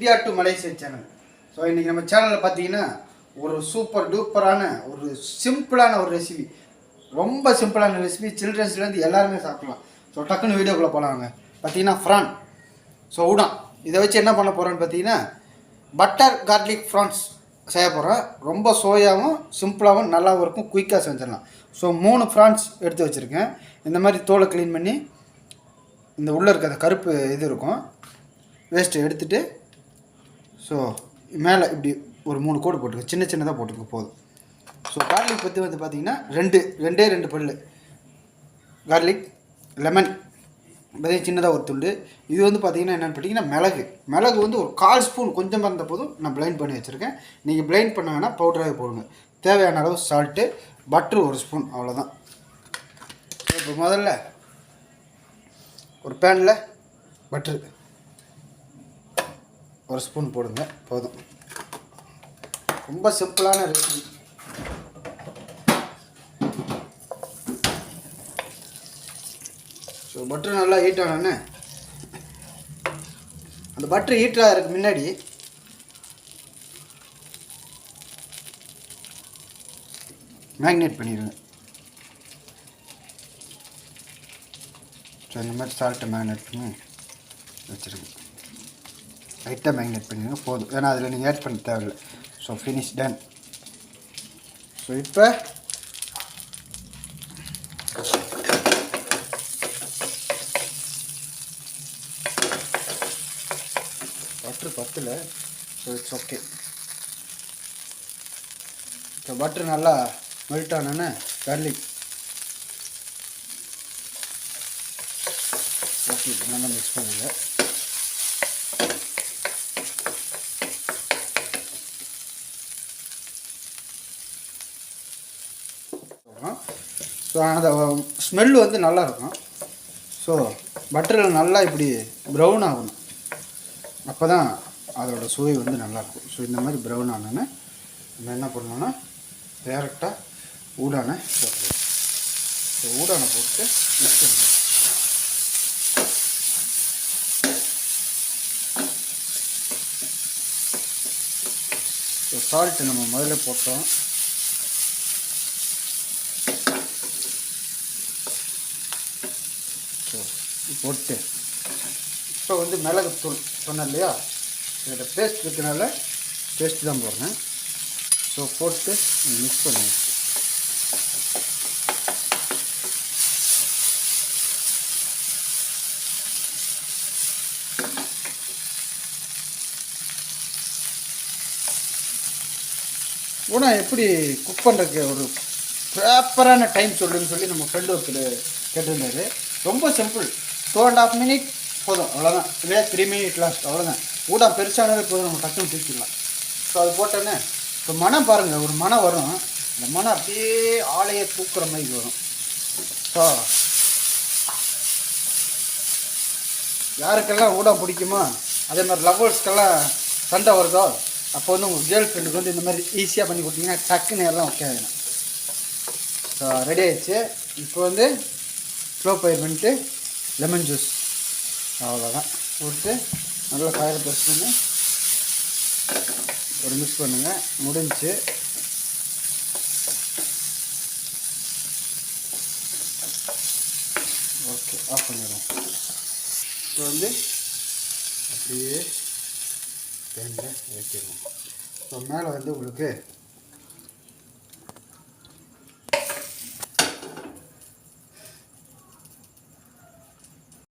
India to Malaysia channel. So இன்றைக்கி நம்ம சேனலில் பார்த்தீங்கன்னா ஒரு சூப்பர் டூப்பரான ஒரு சிம்பிளான ஒரு ரெசிபி, ரொம்ப சிம்பிளான ரெசிபி, சில்ட்ரன்ஸ்லேருந்து எல்லாருமே சாப்பிடலாம். ஸோ டக்குன்னு வீடியோக்குள்ளே போகலாங்க. பார்த்தீங்கன்னா ஃப்ரான், ஸோ உடான், இதை வச்சு என்ன பண்ண போகிறோன்னு பார்த்தீங்கன்னா பட்டர் கார்லிக் ஃப்ரான்ஸ் செய்ய போகிறோம். ரொம்ப சோயாவும் சிம்பிளாகவும் நல்லாவும் இருக்கும், குயிக்காக செஞ்சிடலாம். ஸோ 3 ஃப்ரான்ஸ் எடுத்து வச்சுருக்கேன். இந்த மாதிரி தோலை க்ளீன் பண்ணி இந்த உள்ளே இருக்க அந்த கருப்பு இது இருக்கும், வேஸ்ட்டு எடுத்துகிட்டு, ஸோ மேலே இப்படி ஒரு 3 கோடு போட்டுருக்கு, சின்ன சின்னதாக போட்டுருக்கு போதும். ஸோ கார்லிக் பற்றி வந்து பார்த்திங்கன்னா ரெண்டே பல் கார்லிக், லெமன் பார்த்தீங்கன்னா சின்னதாக ஒரு துண்டு. இது வந்து பார்த்திங்கன்னா என்னென்னு பார்த்தீங்கன்னா மிளகு வந்து ஒரு 1/4 ஸ்பூன் கொஞ்சமாக இருந்த போதும் நான் பிளைண்ட் பண்ணி வச்சுருக்கேன். நீங்கள் பிளைண்ட் பண்ண வேணால் பவுடராகவே போடுங்க. தேவையான அளவு சால்ட்டு, பட்ரு 1 ஸ்பூன், அவ்வளோதான். இப்போ முதல்ல ஒரு பேனில் பட்ரு 1 ஸ்பூன் போடுங்க, போதும். ரொம்ப சிம்பிளான ரெசிபி. ஸோ பட்ரு நல்லா ஹீட் ஆனோன்னே, அந்த பட்ரு ஹீட் ஆகிறதுக்கு முன்னாடி மேக்னேட் பண்ணிடுங்க. ஸோ இந்த மாதிரி சால்ட்டை மேக்னேட் பண்ணி வச்சுருங்க. லைட்டாக மேக்னேட் பண்ணிடுங்க, போதும். ஏன்னா அதில் நீங்கள் ஆட் பண்ண தேவையில்லை. So finish done. ஸோ இப்போ பட்ரு பத்தில், so it's okay. So butter நல்லா மெல்ட் ஆனோன்னே கார்லிக் ஓகே நல்லா மிக்ஸ் பண்ணுங்க. ஸோ அந்த ஸ்மெல்லு வந்து நல்லாயிருக்கும். ஸோ பட்டரில் நல்லா இப்படி ப்ரௌன் ஆகணும், அப்போ தான் அதோட சுவை வந்து நல்லாயிருக்கும். ஸோ இந்த மாதிரி ப்ரௌன் ஆனோன்னே நம்ம என்ன பண்ணோன்னா டேரெக்டாக ஊடானை போட்டுருவோம். ஸோ ஊடானை போட்டு மிக்ஸ் பண்ணுவோம். ஸோ சால்ட்டு நம்ம முதல்ல போட்டோம். ஸோ போட்டு இப்போ வந்து மிளகுத்தூள் சொன்னேன் இல்லையா, இதில் பேஸ்ட் இருக்கனால பேஸ்ட் தான் போடுறேன். ஸோ போட்டு மிக்ஸ் பண்ணுவேன். உடனே எப்படி குக் பண்ணுறதுக்கு ஒரு ப்ராப்பரான டைம் சொல்லுன்னு சொல்லி நம்ம ஃப்ரெண்டு ஒருத்தர் கேட்டிருந்தாரு. ரொம்ப சிம்பிள், 2.5 மினிட் போதும், அவ்வளோதான். இல்லை 3 மினிட் லாஸ்ட், அவ்வளோதான். ஊடா பெருசானவே போதும், நம்ம டக்குன்னு தூக்கிடலாம். ஸோ அது போட்டோன்னே இப்போ மனம் பாருங்கள், ஒரு மனம் வரும். இந்த மனம் அப்படியே ஆலையை தூக்குற மாதிரி வரும். ஸோ யாருக்கெல்லாம் ஊடம் பிடிக்குமோ, அதே மாதிரி லவ்வர்ஸ்க்கெல்லாம் சண்டை வருதோ, அப்போ வந்து உங்கள் கேர்ள் ஃப்ரெண்டுக்கு வந்து இந்த மாதிரி ஈஸியாக பண்ணி கொடுத்தீங்கன்னா டக்குன்னு எல்லாம் ஓகே ஆகிடும். ஸோ ரெடி ஆகிடுச்சு. இப்போ வந்து ஸ்லோ ஃபயர் பண்ணிட்டு லெமன் ஜூஸ், அவ்வளோதான், போட்டு நல்லா ஃபயரை ப்ரெஸ் பண்ணி ஒரு மிக்ஸ் பண்ணுங்கள். முடிஞ்சு ஓகே, ஆஃப் பண்ணிடுவோம். இப்போ வந்து அப்படியே பேனில் ஏற்றிடுவோம். ஸோ மேலே வந்து உங்களுக்கு